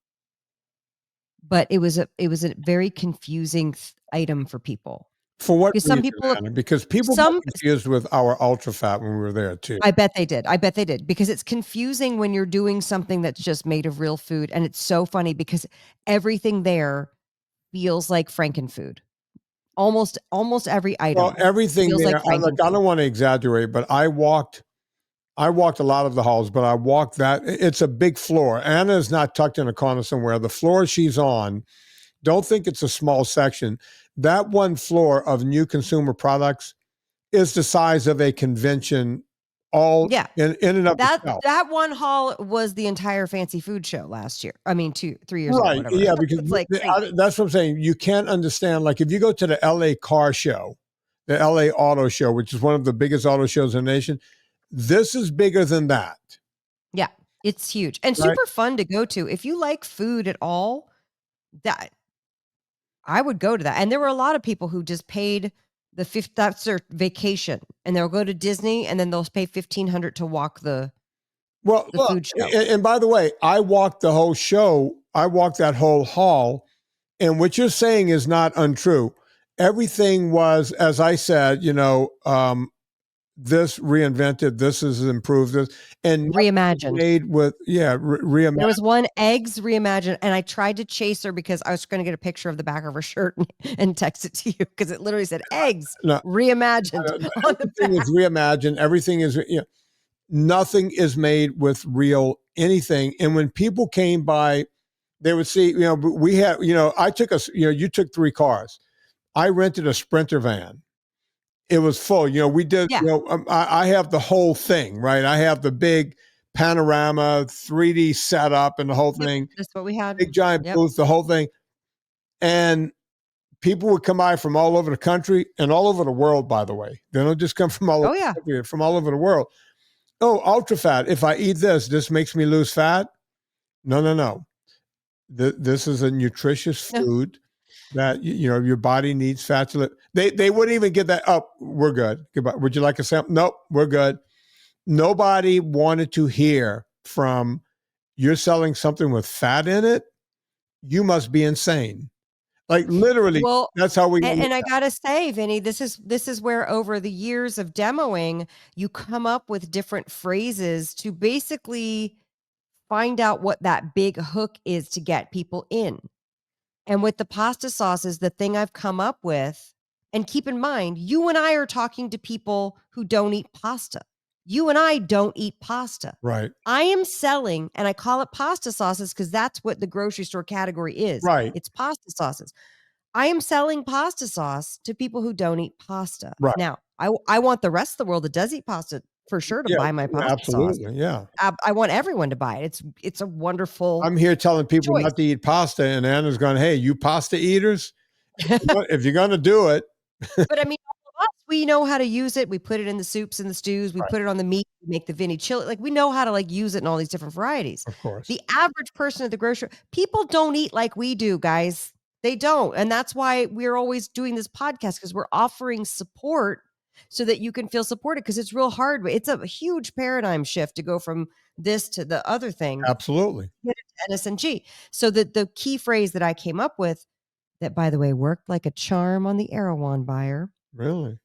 But it was a very confusing item for people. For what Because reason, some people, Anna? Because people got confused with our ultra fat when we were there too. I bet they did. Because it's confusing when you're doing something that's just made of real food. And it's so funny because everything there feels like Frankenfood. Almost every item. Well, everything feels there. like Look, I don't want to exaggerate, but I walked a lot of the halls, but I walked that. It's a big floor. Anna is not tucked in a corner somewhere. The floor she's on, don't think it's a small section. That one floor of new consumer products is the size of a convention, all in and of itself. That one hall was the entire fancy food show last year. I mean, 3 years ago, whatever. Yeah, because it's like that's what I'm saying. You can't understand. Like if you go to the LA car show, the LA auto show, which is one of the biggest auto shows in the nation, this is bigger than that. Yeah, it's huge and super fun to go to. If you like food at all, that I would go to that. And there were a lot of people who just paid that's their vacation, and they'll go to Disney and then they'll pay $1,500 to walk the food show. And by the way, I walked the whole show. I walked that whole hall, and what you're saying is not untrue. Everything was, as I said, this reinvented, this is improved, this and reimagined. Made with reimagined. There was one eggs reimagined, and I tried to chase her because I was going to get a picture of the back of her shirt and text it to you because it literally said eggs reimagined. Everything is reimagined. Everything is nothing is made with real anything. And when people came by, they would see. We had. I took you took 3 cars. I rented a Sprinter van. It was full. We did, I have the whole thing, right? I have the big panorama, 3D setup and the whole thing. That's what we had. Big giant booth, the whole thing. And people would come by from all over the country and all over the world, by the way. They don't just come from all over the country, from all over the world. Oh, ultra fat. If I eat this makes me lose fat? No. This is a nutritious food. That your body needs fat to live. They wouldn't even get that. Oh, we're good. Goodbye. Would you like a sample? Nope, we're good. Nobody wanted to hear from you're selling something with fat in it. You must be insane. Like literally, that's how we. And I gotta say, Vinny, this is where over the years of demoing, you come up with different phrases to basically find out what that big hook is to get people in. And with the pasta sauces, the thing I've come up with, and keep in mind, you and I are talking to people who don't eat pasta. You and I don't eat pasta. Right. I am selling, and I call it pasta sauces because that's what the grocery store category is. Right. It's pasta sauces. I am selling pasta sauce to people who don't eat pasta. Right. Now, I want the rest of the world that does eat pasta for sure to buy my pasta sauce. Yeah. I want everyone to buy it. It's a wonderful. I'm here telling people choice. not to eat pasta, and Anna's going, "Hey, you pasta eaters, if you're going to do it." But I mean, all of us, we know how to use it. We put it in the soups and the stews. We put it on the meat. We make the Vinnie chili. Like we know how to use it in all these different varieties. Of course. The average person at the grocery, people don't eat like we do, guys. They don't, and that's why we're always doing this podcast because we're offering support so that you can feel supported because it's real hard. It's a huge paradigm shift to go from this to the other thing. Absolutely. NSNG. So the key phrase that I came up with that, by the way, worked like a charm on the Erewhon buyer. Really?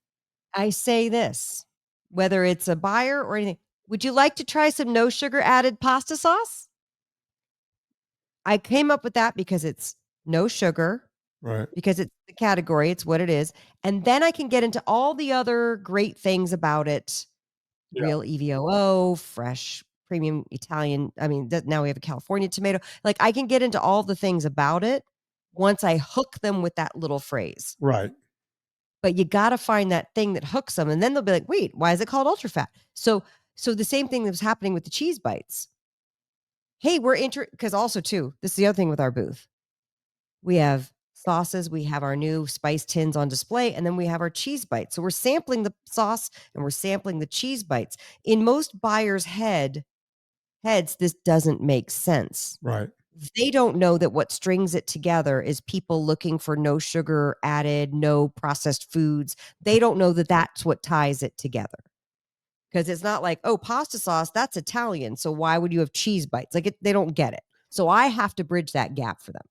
I say this, whether it's a buyer or anything, would you like to try some no sugar added pasta sauce? I came up with that because it's no sugar. Right. Because it's the category, it's what it is. And then I can get into all the other great things about it. Yeah. Real EVOO, fresh, premium Italian. I mean, now we have a California tomato. Like I can get into all the things about it once I hook them with that little phrase. Right. But you got to find that thing that hooks them. And then they'll be like, wait, why is it called ultra fat? So the same thing that was happening with the cheese bites. Hey, because also too, this is the other thing with our booth. We have sauces, we have our new spice tins on display, and then we have our cheese bites. So we're sampling the sauce and we're sampling the cheese bites. In most buyers' heads, this doesn't make sense. Right. They don't know that what strings it together is people looking for no sugar added, no processed foods. They don't know that that's what ties it together. Because it's not like, oh, pasta sauce, that's Italian. So why would you have cheese bites? Like they don't get it. So I have to bridge that gap for them.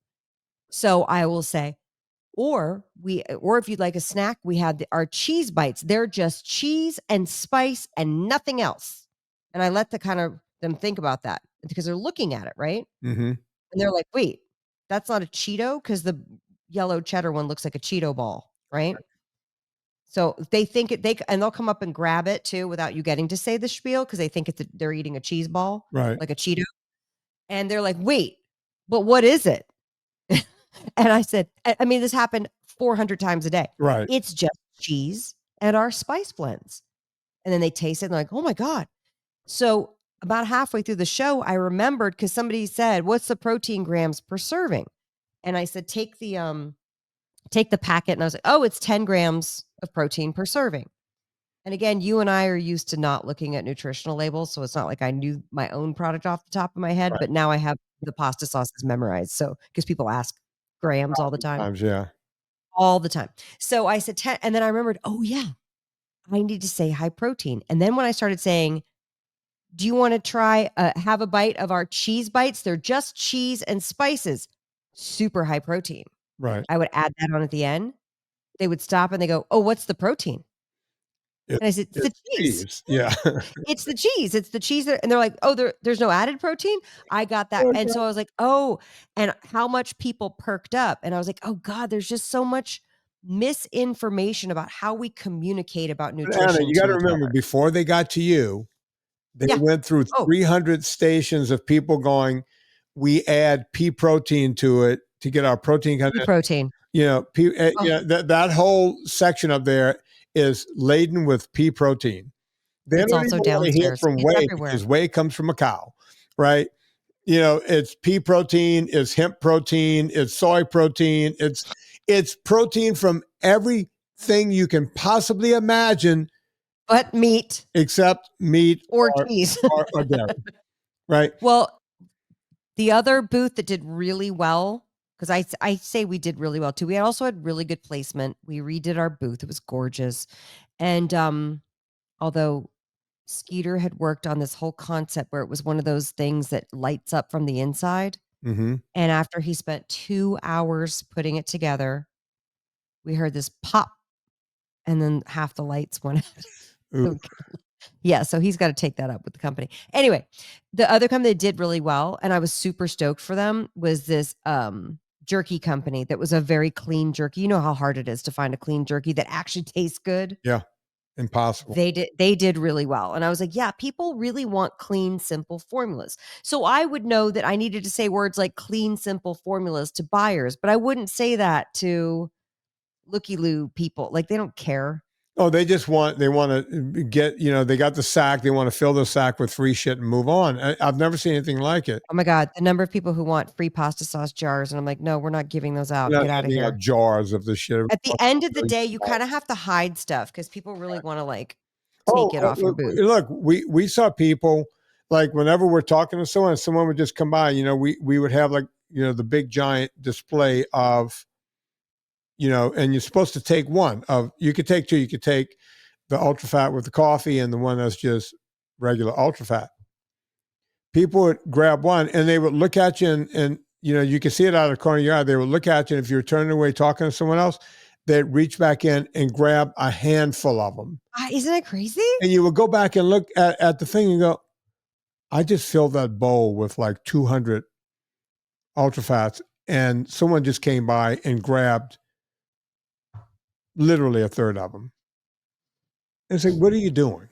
So I will say, or if you'd like a snack, we had our cheese bites. They're just cheese and spice and nothing else. And I let them think about that because they're looking at it, right? Mm-hmm. And they're like, wait, that's not a Cheeto? Because the yellow cheddar one looks like a Cheeto ball, right? So they think and they'll come up and grab it too without you getting to say the spiel because they think they're eating a cheese ball, right, like a Cheeto. And they're like, wait, but what is it? And I said, I mean, this happened 400 times a day. right. It's just cheese and our spice blends. And then they taste it and they're like, oh my God. So about halfway through the show, I remembered because somebody said, what's the protein grams per serving? And I said, take the packet. And I was like, oh, it's 10 grams of protein per serving. And again, you and I are used to not looking at nutritional labels. So it's not like I knew my own product off the top of my head, Right. but now I have the pasta sauces memorized. So because people ask grams all the time. Yeah. All the time. So I said 10. And then I remembered, oh yeah, I need to say high protein. And then when I started saying, do you want to try have a bite of our cheese bites? They're just cheese and spices, super high protein. Right. I would add that on at the end. They would stop and they go, oh, what's the protein? And I said, it's the cheese. Yeah. It's the cheese. It's the cheese. And they're like, oh, there's no added protein. I got that. Okay. And so I was like, oh, and how much people perked up. And I was like, oh God, there's just so much misinformation about how we communicate about nutrition. Anna, you got to remember, before they got to you, they went through 300 stations of people going, we add pea protein to it to get our protein content. Pea protein. That whole section up there is laden with pea protein. They it's also downstairs. From whey because whey comes from a cow, right? It's pea protein, it's hemp protein, it's soy protein, it's protein from everything you can possibly imagine. But meat. Except meat or cheese. or dairy. Right. Well, the other booth that did really well, because I say we did really well too. We also had really good placement. We redid our booth. It was gorgeous. And although Skeeter had worked on this whole concept where it was one of those things that lights up from the inside. Mm-hmm. And after he spent 2 hours putting it together, we heard this pop and then half the lights went out. Yeah, so he's got to take that up with the company. Anyway, the other company that did really well, and I was super stoked for them, was this jerky company that was a very clean jerky. You know how hard it is to find a clean jerky that actually tastes good? Yeah, impossible. They did really well. And I was like, yeah, people really want clean, simple formulas. So I would know that I needed to say words like clean, simple formulas to buyers, but I wouldn't say that to looky-loo people. Like, they don't care. Oh, they want to get, they got the sack. They want to fill the sack with free shit and move on. I've never seen anything like it. Oh my God. The number of people who want free pasta sauce jars. And I'm like, no, we're not giving those out. Get out of here. Jars of the shit. At the end of the day, you kind of have to hide stuff because people really want to take it off your booth. Look, we saw people like whenever we're talking to someone would just come by, we would have the big giant display of, and you're supposed to take one of, you could take two, you could take the ultra fat with the coffee and the one that's just regular ultra fat. People would grab one and they would look at you and you can see it out of the corner of your eye. They would look at you. And if you're turning away talking to someone else, they'd reach back in and grab a handful of them. Isn't it crazy? And you would go back and look at the thing and go, I just filled that bowl with 200 ultra fats. And someone just came by and grabbed literally a third of them. And it's like, what are you doing?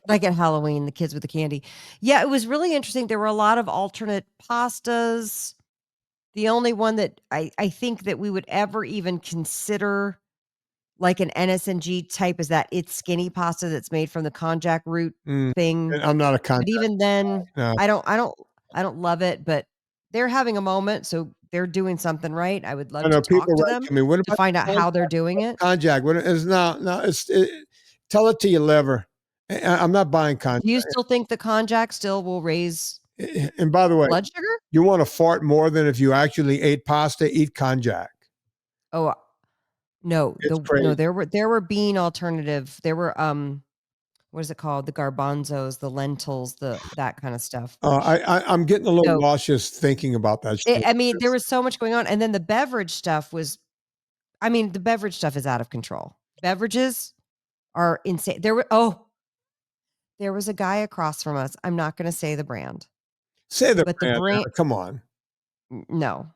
Like at Halloween, the kids with the candy. Yeah, it was really interesting. There were a lot of alternate pastas. The only one that I think that we would ever even consider like an NSNG type is that It's Skinny pasta that's made from the konjac root thing. And I'm not a But contact. even then, No. I don't love it, but they're having a moment, so they're doing something right. I would I love to know talk people to write them to me. What to about find out how they're doing it. konjac? What is no? Tell it to your liver. I'm not buying konjac. Do you still think the konjac still will raise And by the way, blood sugar? you want to fart more than if you actually ate pasta? Eat konjac. Oh, no, It's crazy. no, there were bean alternative. There were what is it called? The garbanzos, the lentils, that kind of stuff. I'm getting a little No. nauseous thinking about that shit. I mean, there was so much going on, and then the beverage stuff was. I mean, the beverage stuff is out of control. Beverages are insane. There was a guy across from us. I'm not going to say the brand. Say the But brand. the brand, Come on. no.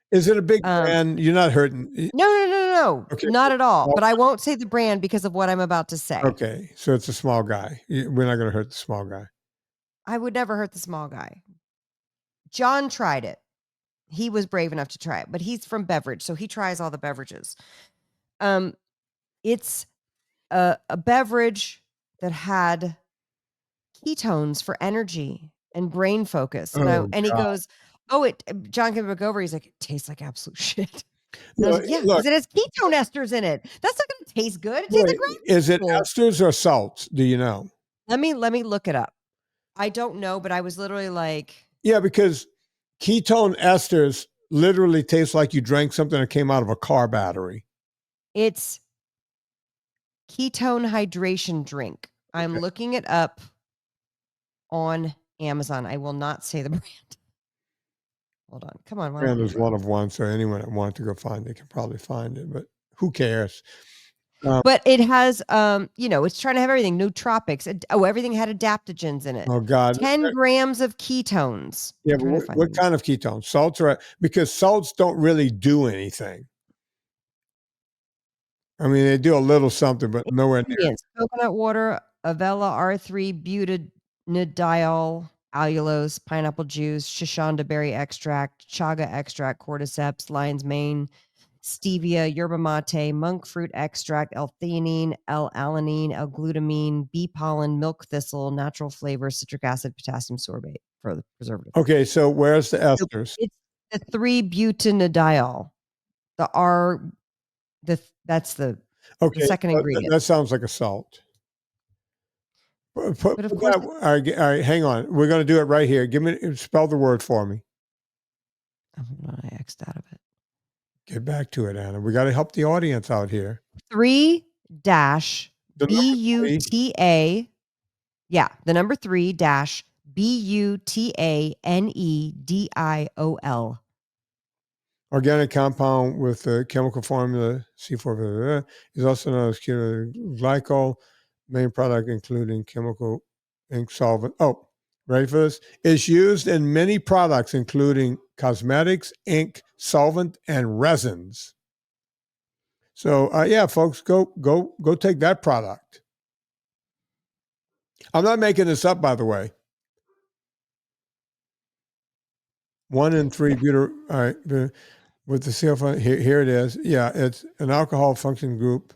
Is it a big brand? You're not hurting. No, Okay. not at all. But I won't say the brand because of what I'm about to say. Okay, so it's a small guy. We're not going to hurt the small guy. I would never hurt the small guy. John tried it. He was brave enough to try it, but he's from beverage, so he tries all the beverages. It's a beverage that had ketones for energy and brain focus. Oh, And he God. goes, John came back over. He's like, it tastes like absolute shit. Look, Yeah, because it has ketone esters in it. That's not going to taste good. It tastes like grape. is it esters or salts? Do you know? Let me look it up. I don't know, but I was literally like, Yeah, because ketone esters literally taste like you drank something that came out of a car battery. it's ketone hydration drink. I'm looking it up on Amazon. I will not say the brand. Hold on. Come on. And there's one of one, so anyone that wants to go find it can probably find it, but who cares? But it has, it's trying to have everything. Nootropics. Everything had adaptogens in it. Oh, God. 10 grams of ketones. Yeah, but what kind of ketones? Salts are, because salts don't really do anything. I mean, they do a little something, but nowhere near. Coconut water, Avella R3 butadiol, allulose, pineapple juice, shishanda berry extract, chaga extract, cordyceps, lion's mane, stevia, yerba mate, monk fruit extract, L-theanine, L-alanine, L-glutamine, bee pollen, milk thistle, natural flavor, citric acid, potassium sorbate for the preservative. Okay, so where's the esters? It's the 3-butadiol. That's the second ingredient. That sounds like a salt. But of course, all right, hang on. We're going to do it right here. Spell the word for me. I X'd out of it. Get back to it, Anna. We got to help the audience out here. 3-BUTA. Yeah, the number 3-BUTANEDIOL. Organic compound with the chemical formula C4 is also known as glycol. Main product including chemical ink solvent. Oh, ready for this? It's used in many products, including cosmetics, ink, solvent, and resins. So, folks, go take that product. I'm not making this up, by the way. 1 in 3 butyl. All right, with the CL, here it is. Yeah, it's an alcohol function group.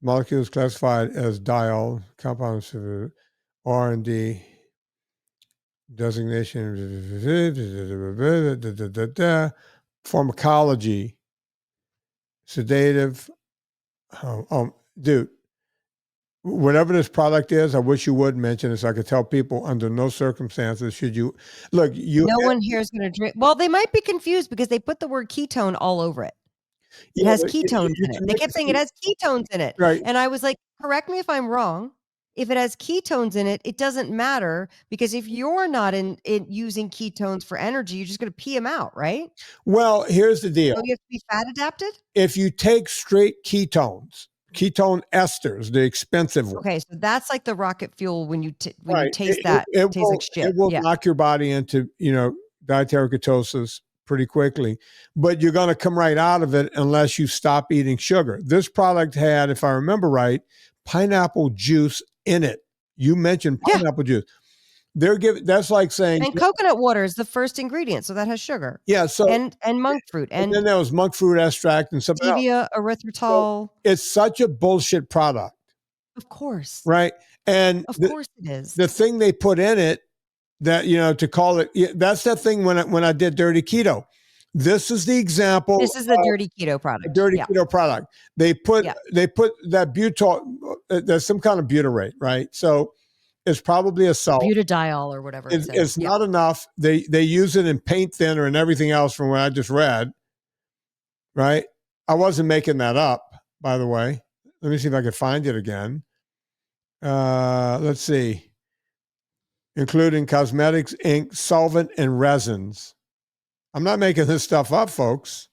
Molecules classified as diol, compounds of R&D designation, pharmacology, sedative. Dude, whatever this product is, I wish you would mention it so I could tell people under no circumstances should you look. No one here is going to drink. Well, they might be confused because they put the word ketone all over it. It has ketones in it. They kept saying it has ketones in it. Right. And I was like, correct me if I'm wrong. If it has ketones in it, it doesn't matter because if you're not in using ketones for energy, you're just going to pee them out, right? Well, here's the deal. So you have to be fat adapted? If you take straight ketone esters, the expensive ones. Okay, so that's like the rocket fuel when you taste that. It tastes like shit. It will knock your body into, dietary ketosis pretty quickly, but you're going to come right out of it unless you stop eating sugar. This product had, if I remember right, pineapple juice in it. You mentioned pineapple juice. That's like saying, And coconut water is the first ingredient, so that has sugar. yeah. So And monk fruit and and then there was monk fruit extract and something else. stevia, So erythritol. it's such a bullshit product, Of course. right? And Of course it is. the thing they put in it that, to call it, that's that thing when I did dirty keto. This is the example. This is the dirty keto product. A dirty keto product. They put that butyrate. There's some kind of butyrate, right? So it's probably a salt. Butadiol or whatever. It's not enough. They use it in paint thinner and everything else from what I just read, right? I wasn't making that up, by the way. Let me see if I can find it again. Let's see. Including cosmetics, ink, solvent, and resins. I'm not making this stuff up, folks.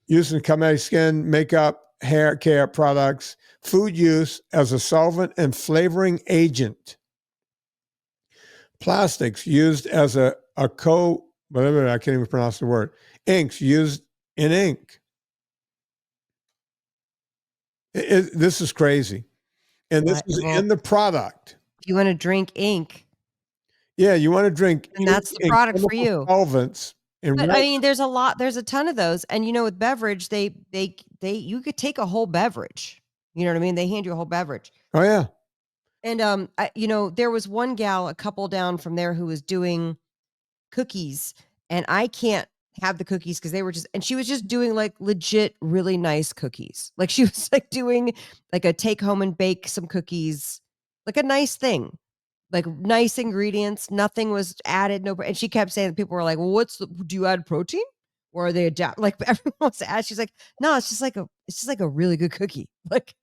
Used in cosmetic, skin, makeup, hair care products, food use as a solvent and flavoring agent. Plastics used as whatever, I can't even pronounce the word. Inks used in ink. This is crazy. And this is in the product. If you want to drink ink. Yeah, you want to drink. And that's the product for you. Solvents. But I mean, there's a ton of those. And with beverage, you could take a whole beverage. You know what I mean? They hand you a whole beverage. Oh yeah. And there was one gal a couple down from there who was doing cookies, and I can't have the cookies because they were and she was just doing like legit really nice cookies. Like she was like doing like a take home and bake some cookies, like a nice thing. Like nice ingredients, nothing was added. And she kept saying that people were like, well, do you add protein or are they like everyone wants to add? She's like, no, it's just like a really good cookie. Like,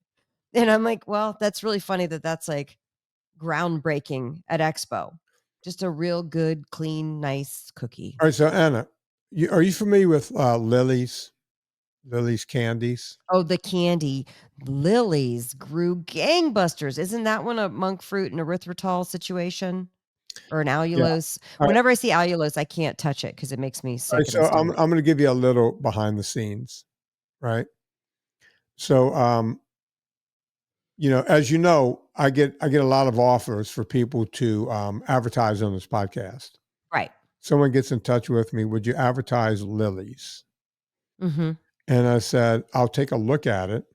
and I'm like, well, that's really funny that's like groundbreaking at Expo. Just a real good, clean, nice cookie. All right. So Anna, are you familiar with Lily's candies? Oh, the candy. Lily's grew gangbusters. Isn't that one a monk fruit and erythritol situation? Or an allulose? Yeah. Whenever I see allulose, I can't touch it because it makes me sick. Right, so I'm going to give you a little behind the scenes, right? So, as you know, I get a lot of offers for people to advertise on this podcast. Right. Someone gets in touch with me. Would you advertise Lily's? Mm-hmm. And I said, I'll take a look at it.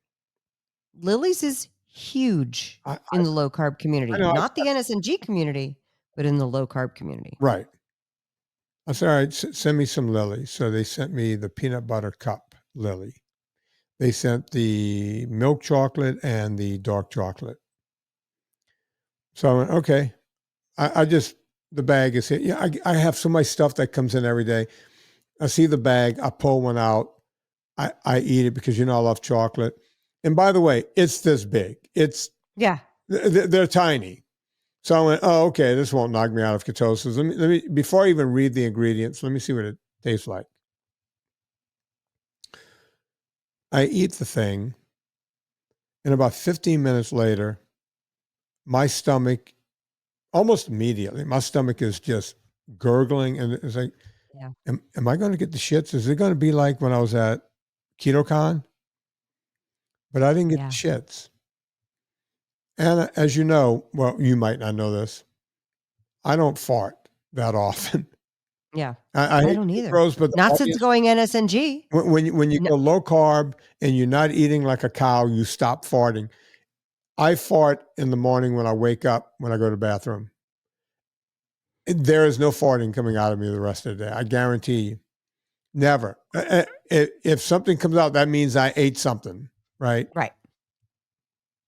Lily's is huge in the low carb community, not the NSNG community, but in the low carb community. Right. I said, all right, send me some Lily's. So they sent me the peanut butter cup Lily. They sent the milk chocolate and the dark chocolate. So I went, okay. The bag is here. Yeah, I have so much stuff that comes in every day. I see the bag. I pull one out. I eat it because I love chocolate. And by the way, it's this big. They're tiny. So I went, oh, okay, this won't knock me out of ketosis. Let me before I even read the ingredients, let me see what it tastes like. I eat the thing, and about 15 minutes later, my stomach, almost immediately, my stomach is just gurgling, and it's like, am I going to get the shits? Is it going to be like when I was at KetoCon? But I didn't get the shits. And as you know, well, you might not know this, I don't fart that often. Yeah, I don't either. Gross, but not since going NSNG. When you go low carb and you're not eating like a cow, you stop farting. I fart in the morning when I wake up, when I go to the bathroom. There is no farting coming out of me the rest of the day. I guarantee you. Never. If something comes out, that means I ate something, right? Right.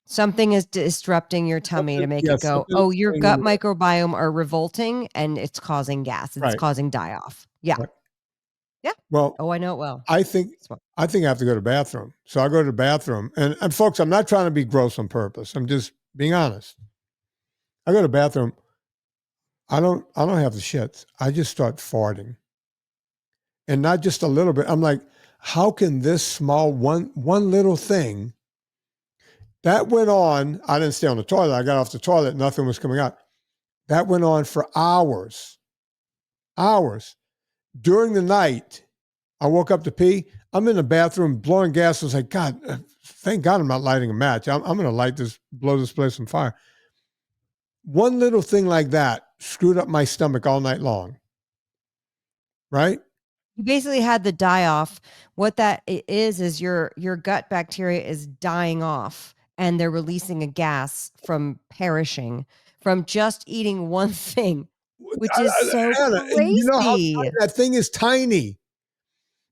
Something is disrupting your tummy to make it go, oh, your gut microbiome are revolting and it's causing gas. It's causing die-off. Yeah. Right. Yeah. Well, I know it well. I think I have to go to the bathroom. So I go to the bathroom. And folks, I'm not trying to be gross on purpose. I'm just being honest. I go to the bathroom. I don't have the shits. I just start farting. And not just a little bit. I'm like, how can this small one little thing that went on? I didn't stay on the toilet. I got off the toilet. Nothing was coming out. That went on for hours. During the night, I woke up to pee. I'm in the bathroom blowing gas. I was like, God, thank God I'm not lighting a match. I'm going to blow this place on fire. one little thing like that screwed up my stomach all night long. Right? You basically had the die off. What that is your gut bacteria is dying off, and they're releasing a gas from perishing from just eating one thing, which is so Anna, you know how crazy. that thing is tiny.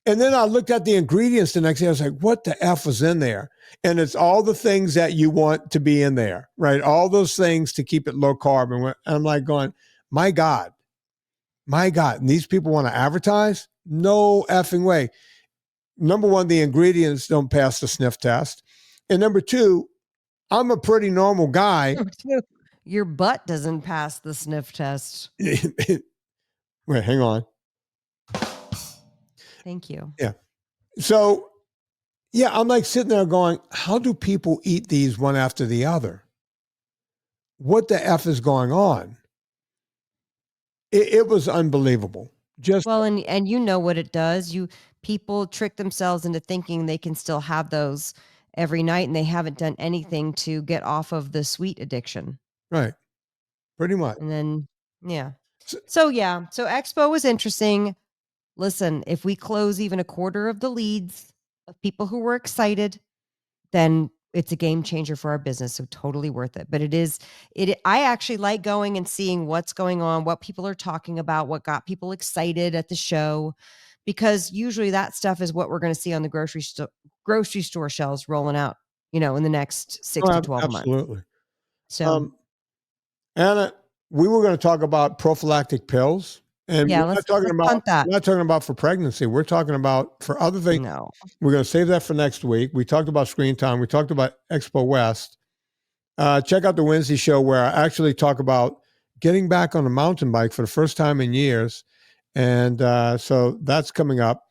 And then I looked at the ingredients the next day. I was like, what the F was in there? And it's all the things that you want to be in there, right? All those things to keep it low carb. And I'm like going, my God. And these people want to advertise? No effing way. Number one, the ingredients don't pass the sniff test. And number two, I'm a pretty normal guy. Your butt doesn't pass the sniff test. Wait, hang on. Thank you. Yeah. So, yeah, I'm like sitting there going, how do people eat these one after the other? What the F is going on? It was unbelievable. Just well, and you know what it does. People trick themselves into thinking they can still have those every night, and they haven't done anything to get off of the sweet addiction. Right. Pretty much. And then, yeah. So Expo was interesting. Listen, if we close even a quarter of the leads of people who were excited, then it's a game changer for our business. So totally worth it. But I actually like going and seeing what's going on, what people are talking about, what got people excited at the show, because usually that stuff is what we're going to see on the grocery store shelves rolling out, in the next 6 to 12 months. Absolutely. So, Anna, we were going to talk about prophylactic pills. And yeah, we're not talking about for pregnancy. We're talking about for other things. No. We're going to save that for next week. We talked about screen time. We talked about Expo West. Check out the Wednesday show where I actually talk about getting back on a mountain bike for the first time in years. And so that's coming up.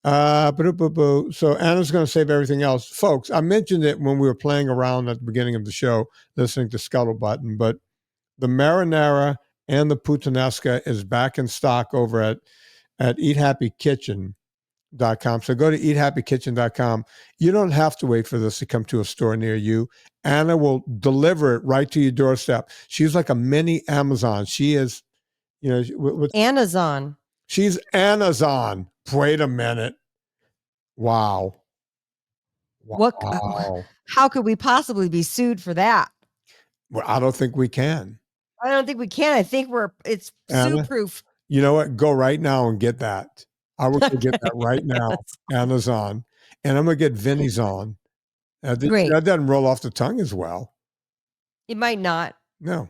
So Anna's going to save everything else. Folks, I mentioned it when we were playing around at the beginning of the show, listening to Scuttle Button, but the marinara and the puttanesca is back in stock over at eathappykitchen.com. So go to eathappykitchen.com. You don't have to wait for this to come to a store near you. Anna will deliver it right to your doorstep. She's like a mini Amazon. She is, Amazon. She's Amazon. Wait a minute. Wow. How could we possibly be sued for that? Well, I don't think we can. I don't think we can. I think it's sue-proof. You know what? Go right now and get that. I will go get that right now. Amazon. And I'm going to get Vinnie's on. Great. That doesn't roll off the tongue as well. It might not. No.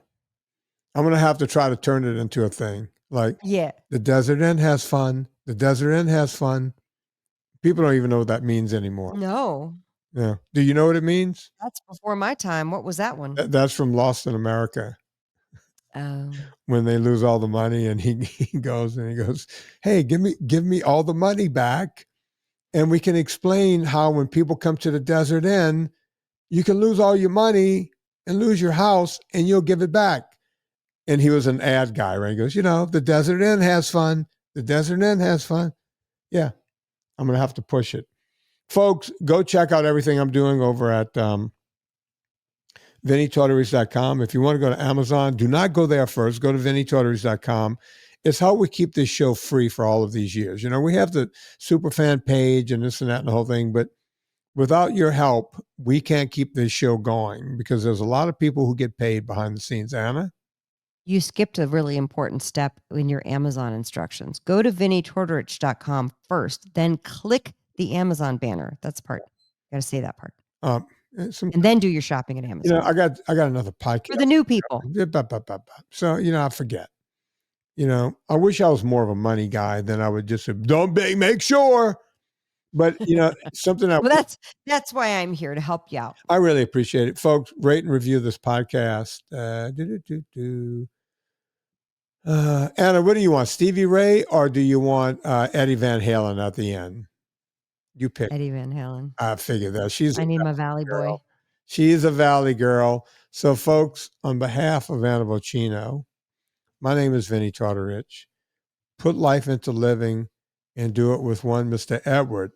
I'm going to have to try to turn it into a thing. Like, yeah, the desert inn has fun. The desert inn has fun. People don't even know what that means anymore. No. Yeah. Do you know what it means? That's before my time. What was that one? That's from Lost in America. Oh. When they lose all the money and he goes, hey, give me all the money back. And we can explain how when people come to the desert inn, you can lose all your money and lose your house and you'll give it back. And he was an ad guy, right? He goes, the desert inn has fun. The desert inn has fun. Yeah. I'm going to have to push it. Folks, go check out everything I'm doing over at VinnieTortorich.com. If you want to go to Amazon, do not go there first. Go to VinnieTortorich.com. It's how we keep this show free for all of these years. We have the superfan page and this and that and the whole thing, but without your help, we can't keep this show going because there's a lot of people who get paid behind the scenes. Anna? You skipped a really important step in your Amazon instructions. Go to VinnieTortorich.com first, then click the Amazon banner. That's the part. You got to say that part. And then do your shopping at Amazon. I got another podcast. For the new people. So, I forget. I wish I was more of a money guy than I would just say, don't make sure. But, something that... Well, that's why I'm here to help you out. I really appreciate it. Folks, rate and review this podcast. Anna, what do you want? Stevie Ray or do you want Eddie Van Halen at the end? You pick. Eddie Van Halen. I figured that. I need my Valley boy. She is a Valley girl. So, folks, on behalf of Anna Vocino, my name is Vinnie Tortorich. Put life into living and do it with one Mr. Edward